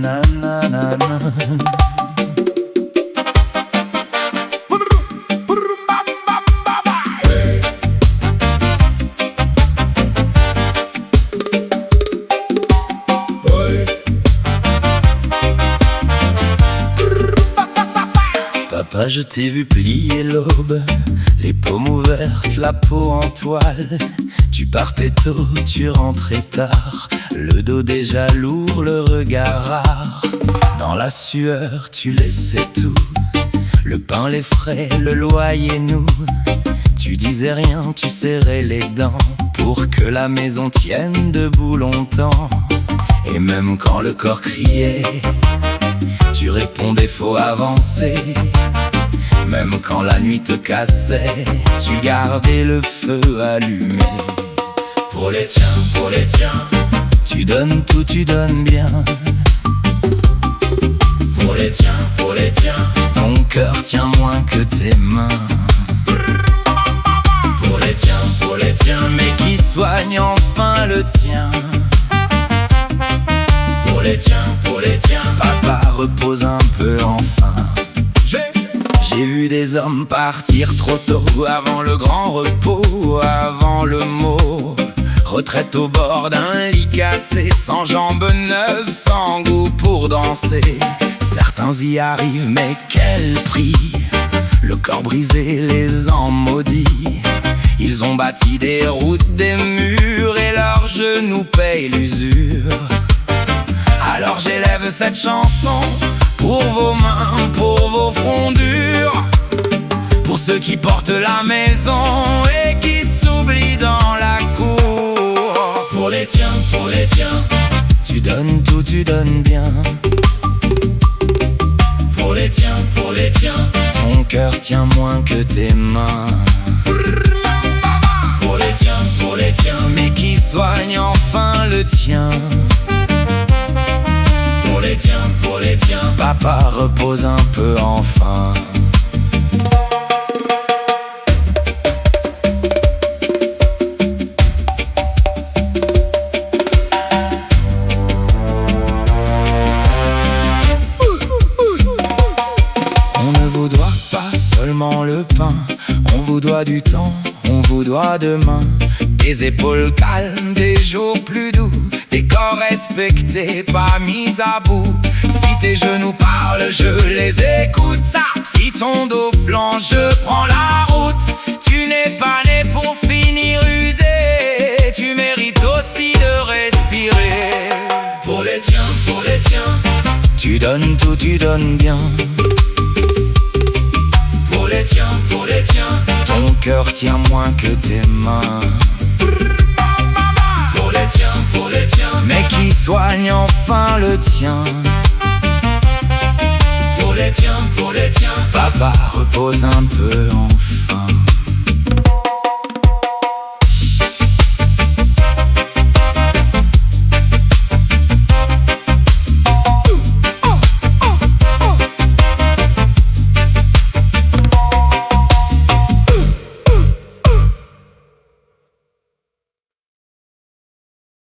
nanana. Papa, je t'ai vu plier l'aube, les paumes ouvertes, la peau en toile. Tu partais tôt, tu rentrais tard, le dos déjà lourd, le regard rare. Dans la sueur, tu laissais tout, le pain, les frais, le loyer, nous. Tu disais rien, tu serrais les dents, pour que la maison tienne debout longtemps. Et même quand le corps criait, tu répondais faut avancer. Même quand la nuit te cassait, tu gardais le feu allumé. Pour les tiens, tu donnes tout, tu donnes bien. Pour les tiens, ton cœur tient moins que tes mains. Pour les tiens, mais qui soigne enfin le tien. Pour les tiens, papa repose un peu enfin. J'ai vu des hommes partir trop tôt, avant le grand repos, avant le mot. Retraite au bord d'un lit cassé, sans jambes neuves, sans goût pour danser. Certains y arrivent, mais quel prix! Le corps brisé les en maudit. Ils ont bâti des routes, des murs, et leurs genoux payent l'usure. Alors j'élève cette chanson pour vos mains, pour vos frondures, pour ceux qui portent la maison et qui s'oublient dans la cour. Pour les tiens, tu donnes tout, tu donnes bien. Pour les tiens, ton cœur tient moins que tes mains. Pour les tiens, mais qui soigne enfin le tien. Pour les tiens, papa repose un peu enfin. On ne vous doit pas seulement le pain, on vous doit du temps, on vous doit demain. Des épaules calmes, des jours plus doux, des corps respectés, pas mis à bout. Si tes genoux parlent, je les écoute. Si ton dos flanche, je prends la route. Tu n'es pas né pour finir usé, tu mérites aussi de respirer. Pour les tiens, tu donnes tout, tu donnes bien. Pour les tiens, ton cœur tient moins que tes mains. Pour les tiens, mais qui soigne enfin le tien. Pour les tiens, papa repose un peu enfin.